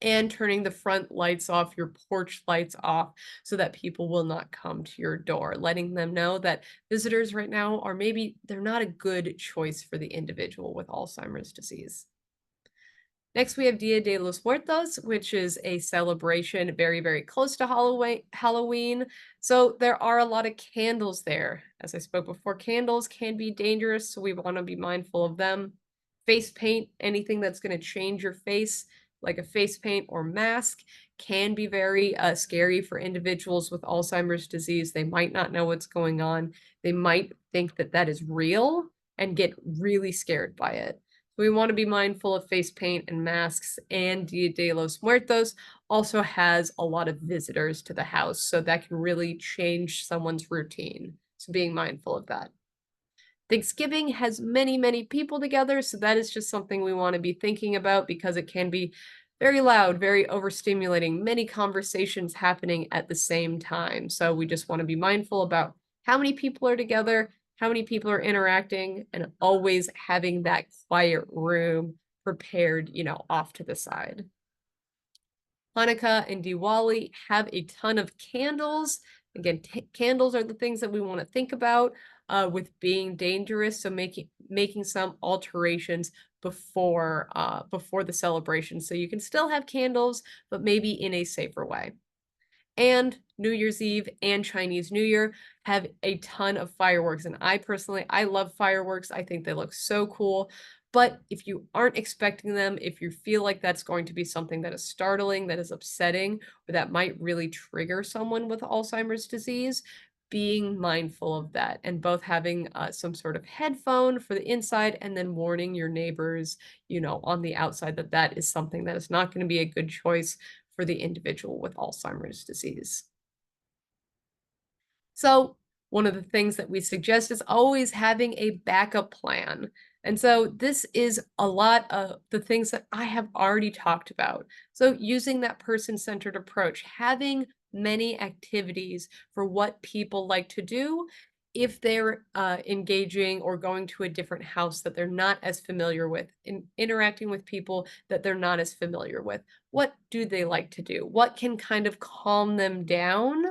and turning the front lights off, your porch lights off, so that people will not come to your door, letting them know that visitors right now are maybe they're not a good choice for the individual with Alzheimer's disease. Next, we have Dia de los Muertos, which is a celebration very, very close to Halloween. So there are a lot of candles there. As I spoke before, candles can be dangerous, so we want to be mindful of them. Face paint, anything that's going to change your face, like a face paint or mask, can be very scary for individuals with Alzheimer's disease. They might not know what's going on. They might think that that is real and get really scared by it. We want to be mindful of face paint and masks, and Dia de los Muertos also has a lot of visitors to the house, so that can really change someone's routine. So being mindful of that. Thanksgiving has many, many people together, so that is just something we want to be thinking about because it can be very loud, very overstimulating, many conversations happening at the same time. So we just want to be mindful about how many people are together, how many people are interacting, and always having that quiet room prepared, off to the side. Hanukkah and Diwali have a ton of candles. Again, candles are the things that we want to think about with being dangerous. So making some alterations before the celebration, so you can still have candles, but maybe in a safer way. And New Year's Eve and Chinese New Year have a ton of fireworks. And I love fireworks. I think they look so cool. But if you aren't expecting them, if you feel like that's going to be something that is startling, that is upsetting, or that might really trigger someone with Alzheimer's disease, being mindful of that and both having some sort of headphone for the inside and then warning your neighbors, on the outside that that is something that is not going to be a good choice for the individual with Alzheimer's disease. So one of the things that we suggest is always having a backup plan. And so this is a lot of the things that I have already talked about. So using that person-centered approach, having many activities for what people like to do if they're engaging or going to a different house that they're not as familiar with, interacting with people that they're not as familiar with. What do they like to do? What can kind of calm them down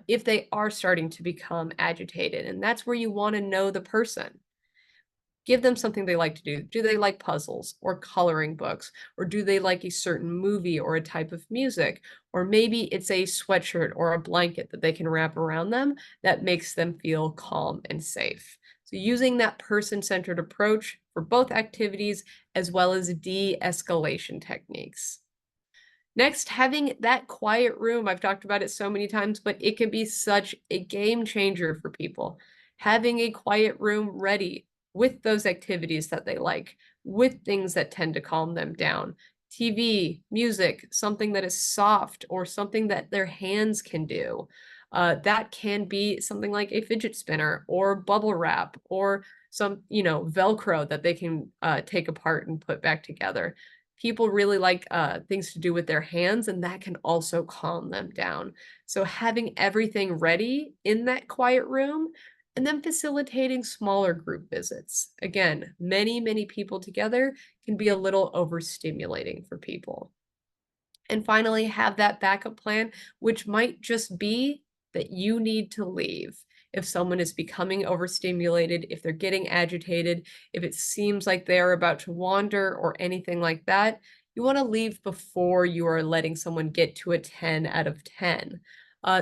if they are starting to become agitated? And that's where you want to know the person. Give them something they like to do. Do they like puzzles or coloring books? Or do they like a certain movie or a type of music? Or maybe it's a sweatshirt or a blanket that they can wrap around them that makes them feel calm and safe. So using that person-centered approach for both activities as well as de-escalation techniques. Next, having that quiet room. I've talked about it so many times, but it can be such a game changer for people. Having a quiet room ready with those activities that they like, with things that tend to calm them down. TV, music, something that is soft or something that their hands can do. That can be something like a fidget spinner or bubble wrap or some, Velcro that they can take apart and put back together. People really like things to do with their hands, and that can also calm them down. So having everything ready in that quiet room and then facilitating smaller group visits. Again, many, many people together can be a little overstimulating for people. And finally, have that backup plan, which might just be that you need to leave. if someone is becoming overstimulated, if they're getting agitated, if it seems like they're about to wander or anything like that, you want to leave before you are letting someone get to a 10 out of 10.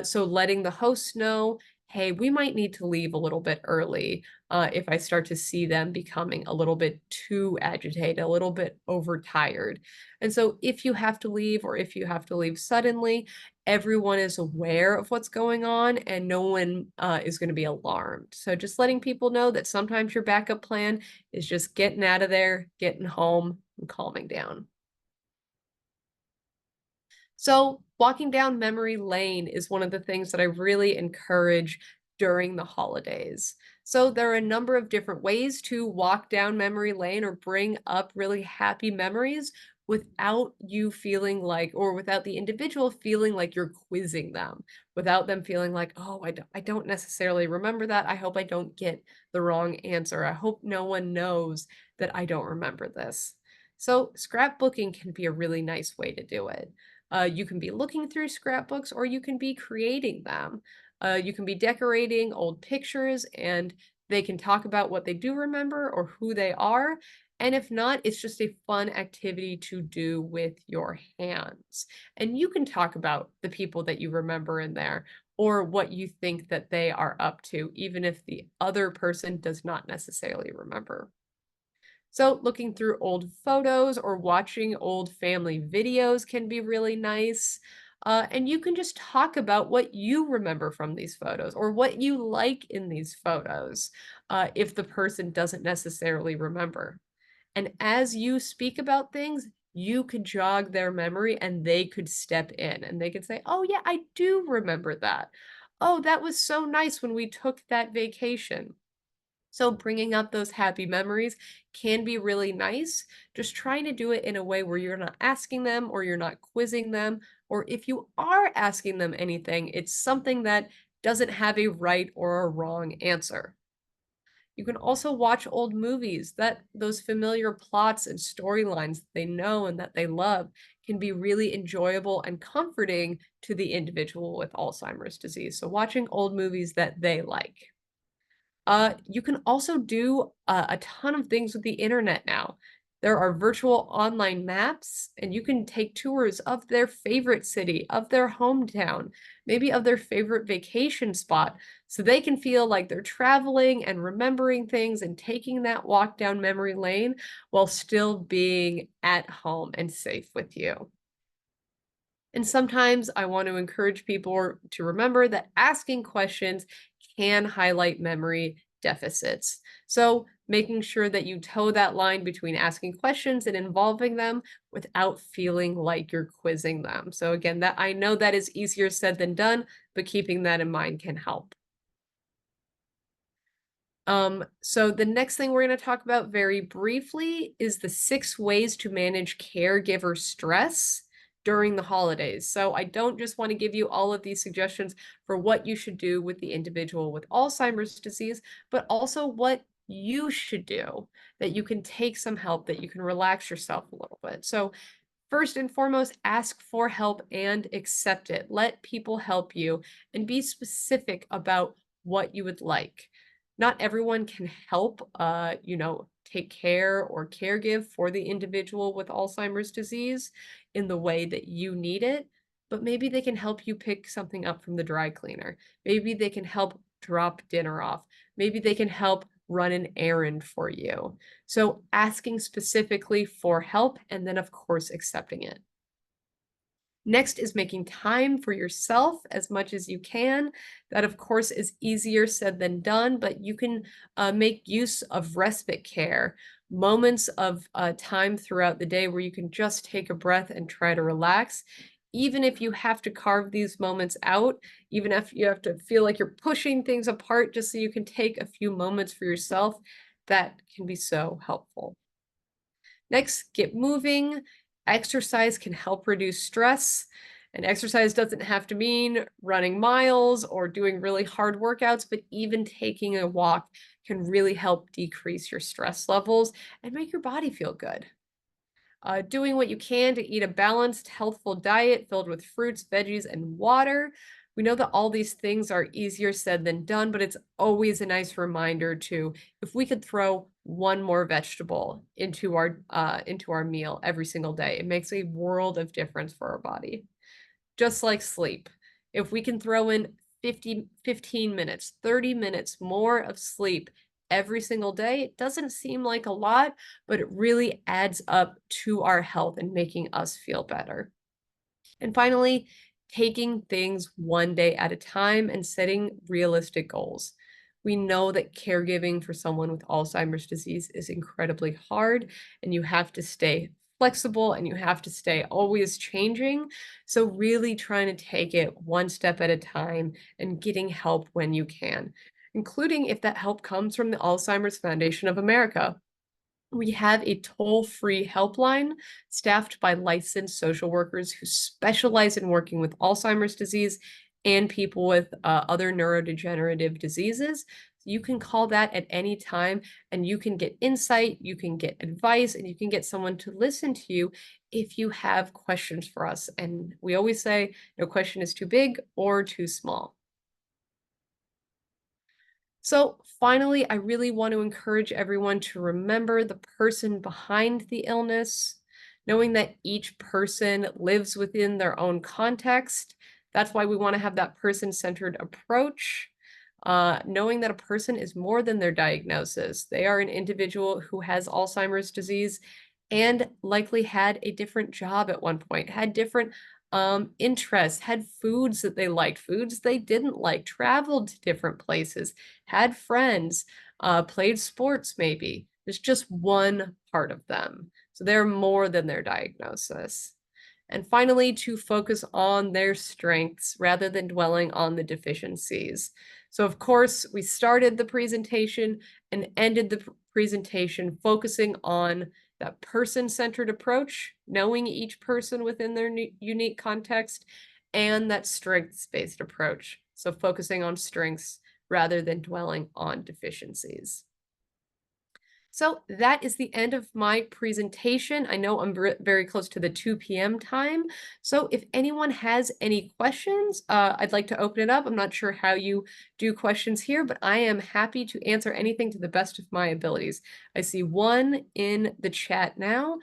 So letting the host know, hey, we might need to leave a little bit early if I start to see them becoming a little bit too agitated, a little bit overtired. And so if you have to leave or if you have to leave suddenly, everyone is aware of what's going on and no one is going to be alarmed. So just letting people know that sometimes your backup plan is just getting out of there, getting home, and calming down. So, walking down memory lane is one of the things that I really encourage during the holidays. So, there are a number of different ways to walk down memory lane or bring up really happy memories without you feeling like, or without the individual feeling like you're quizzing them, without them feeling like, oh, I don't necessarily remember that. I hope I don't get the wrong answer. I hope no one knows that I don't remember this. So, scrapbooking can be a really nice way to do it. You can be looking through scrapbooks or you can be creating them. You can be decorating old pictures and they can talk about what they do remember or who they are. And if not, it's just a fun activity to do with your hands. And you can talk about the people that you remember in there or what you think that they are up to, even if the other person does not necessarily remember. So looking through old photos or watching old family videos can be really nice. And you can just talk about what you remember from these photos or what you like in these photos if the person doesn't necessarily remember. And as you speak about things, you could jog their memory and they could step in and they could say, oh, yeah, I do remember that. Oh, that was so nice when we took that vacation. So bringing up those happy memories can be really nice. Just trying to do it in a way where you're not asking them or you're not quizzing them, or if you are asking them anything, it's something that doesn't have a right or a wrong answer. You can also watch old movies that those familiar plots and storylines that they know and that they love can be really enjoyable and comforting to the individual with Alzheimer's disease. So watching old movies that they like. You can also do a ton of things with the internet now. There are virtual online maps, and you can take tours of their favorite city, of their hometown, maybe of their favorite vacation spot, so they can feel like they're traveling and remembering things and taking that walk down memory lane while still being at home and safe with you. And sometimes I want to encourage people to remember that asking questions can highlight memory deficits. So, making sure that you toe that line between asking questions and involving them without feeling like you're quizzing them. So, again, that I know that is easier said than done, but keeping that in mind can help. So the next thing we're going to talk about very briefly is the 6 ways to manage caregiver stress during the holidays. So I don't just want to give you all of these suggestions for what you should do with the individual with Alzheimer's disease, but also what you should do that you can take some help, that you can relax yourself a little bit. So first and foremost, ask for help and accept it. Let people help you and be specific about what you would like. Not everyone can help, take care or caregive for the individual with Alzheimer's disease in the way that you need it, but maybe they can help you pick something up from the dry cleaner. Maybe they can help drop dinner off. Maybe they can help run an errand for you. So asking specifically for help and then, of course, accepting it. Next is making time for yourself as much as you can. That, of course, is easier said than done, but you can make use of respite care, moments of time throughout the day where you can just take a breath and try to relax. Even if you have to carve these moments out, even if you have to feel like you're pushing things apart just so you can take a few moments for yourself, that can be so helpful. Next, get moving. Exercise can help reduce stress. And exercise doesn't have to mean running miles or doing really hard workouts, but even taking a walk can really help decrease your stress levels and make your body feel good. Doing what you can to eat a balanced, healthful diet filled with fruits, veggies, and water. We know that all these things are easier said than done, but it's always a nice reminder to, if we could throw one more vegetable into our meal every single day, it makes a world of difference for our body. Just like sleep. If we can throw in 15 minutes, 30 minutes more of sleep every single day, it doesn't seem like a lot, but it really adds up to our health and making us feel better. And finally, taking things one day at a time and setting realistic goals. We know that caregiving for someone with Alzheimer's disease is incredibly hard, and you have to stay flexible and you have to stay always changing. So, really trying to take it one step at a time and getting help when you can, including if that help comes from the Alzheimer's Foundation of America. We have a toll-free helpline staffed by licensed social workers who specialize in working with Alzheimer's disease and people with other neurodegenerative diseases. You can call that at any time and you can get insight, you can get advice, and you can get someone to listen to you if you have questions for us. And we always say no question is too big or too small. So finally, I really want to encourage everyone to remember the person behind the illness, knowing that each person lives within their own context. That's why we want to have that person-centered approach. Knowing that a person is more than their diagnosis. They are an individual who has Alzheimer's disease and likely had a different job at one point, had different interests, had foods that they liked, foods they didn't like, traveled to different places, had friends, played sports maybe. There's just one part of them. So they're more than their diagnosis. And finally, to focus on their strengths rather than dwelling on the deficiencies. So of course, we started the presentation and ended the presentation focusing on that person-centered approach, knowing each person within their unique context, and that strengths-based approach. So focusing on strengths rather than dwelling on deficiencies. So that is the end of my presentation. I know I'm very close to the 2 p.m. time. So if anyone has any questions, I'd like to open it up. I'm not sure how you do questions here, but I am happy to answer anything to the best of my abilities. I see one in the chat now.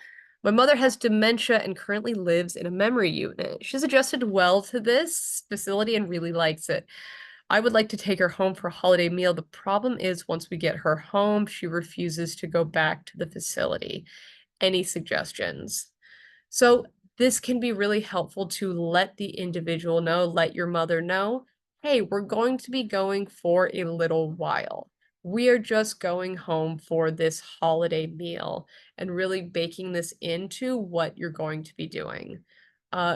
My mother has dementia and currently lives in a memory unit. She's adjusted well to this facility and really likes it. I would like to take her home for a holiday meal. The problem is once we get her home, she refuses to go back to the facility. Any suggestions? So this can be really helpful to let the individual know, let your mother know, hey, we're going to be going for a little while. We are just going home for this holiday meal and really baking this into what you're going to be doing.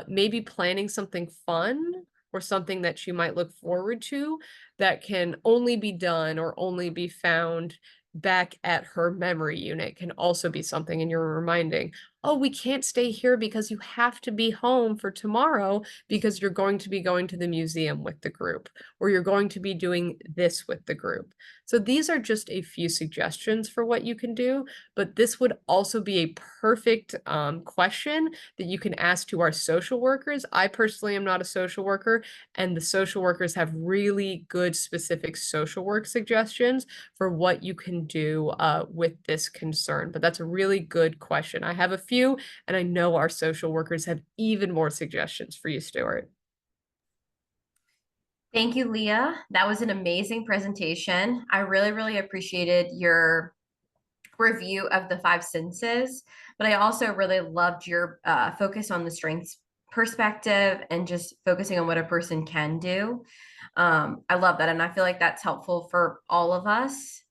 Maybe planning something fun or something that she might look forward to that can only be done or only be found back at her memory unit can also be something, and you're reminding, oh, we can't stay here because you have to be home for tomorrow because you're going to be going to the museum with the group, or you're going to be doing this with the group. So these are just a few suggestions for what you can do, but this would also be a perfect question that you can ask to our social workers. I personally am not a social worker, and the social workers have really good specific social work suggestions for what you can do with this concern. But that's a really good question. I have a few, and I know our social workers have even more suggestions for you, Stuart. Thank you, Leah. That was an amazing presentation. I really, really appreciated your review of the five senses, but I also really loved your focus on the strengths perspective and just focusing on what a person can do. I love that. And I feel like that's helpful for all of us.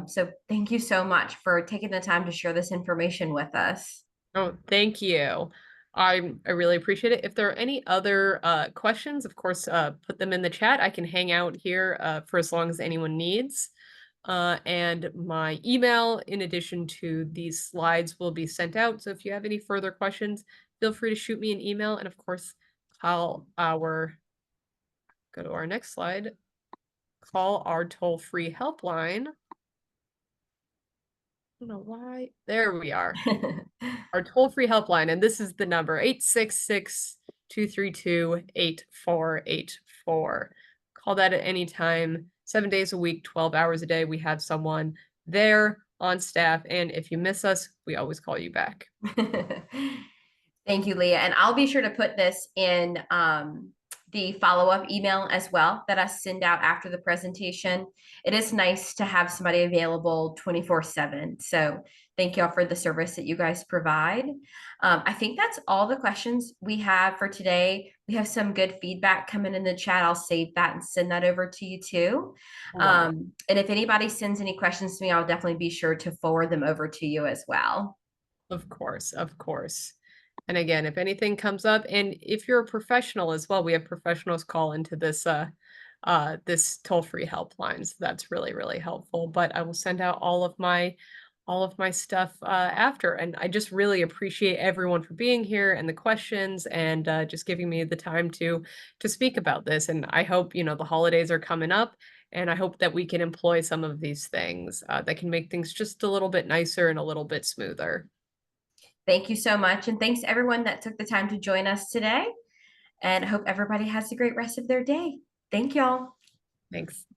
So thank you so much for taking the time to share this information with us. Oh, thank you. I really appreciate it. If there are any other questions, of course, put them in the chat. I can hang out here for as long as anyone needs. And my email, in addition to these slides, will be sent out. So if you have any further questions, feel free to shoot me an email. And of course, go to our next slide, call our toll-free helpline. I don't know why. There we are. Our toll-free helpline, and this is the number 866 232-8484. Call that at any time, 7 days a week, 12 hours a day. We have someone there on staff, and if you miss us, we always call you back. Thank you, Leah. And I'll be sure to put this in the follow-up email as well that I send out after the presentation. It is nice to have somebody available 24/7. So thank y'all for the service that you guys provide. I think that's all the questions we have for today. We have some good feedback coming in the chat. I'll save that and send that over to you too. Wonderful. And if anybody sends any questions to me, I'll definitely be sure to forward them over to you as well. Of course, of course. And again, if anything comes up, and if you're a professional as well, we have professionals call into this toll-free helpline. So that's really, really helpful. But I will send out all of my stuff after. And I just really appreciate everyone for being here and the questions and just giving me the time to speak about this. And I hope, the holidays are coming up. And I hope that we can employ some of these things that can make things just a little bit nicer and a little bit smoother. Thank you so much. And thanks everyone that took the time to join us today. And I hope everybody has a great rest of their day. Thank y'all. Thanks.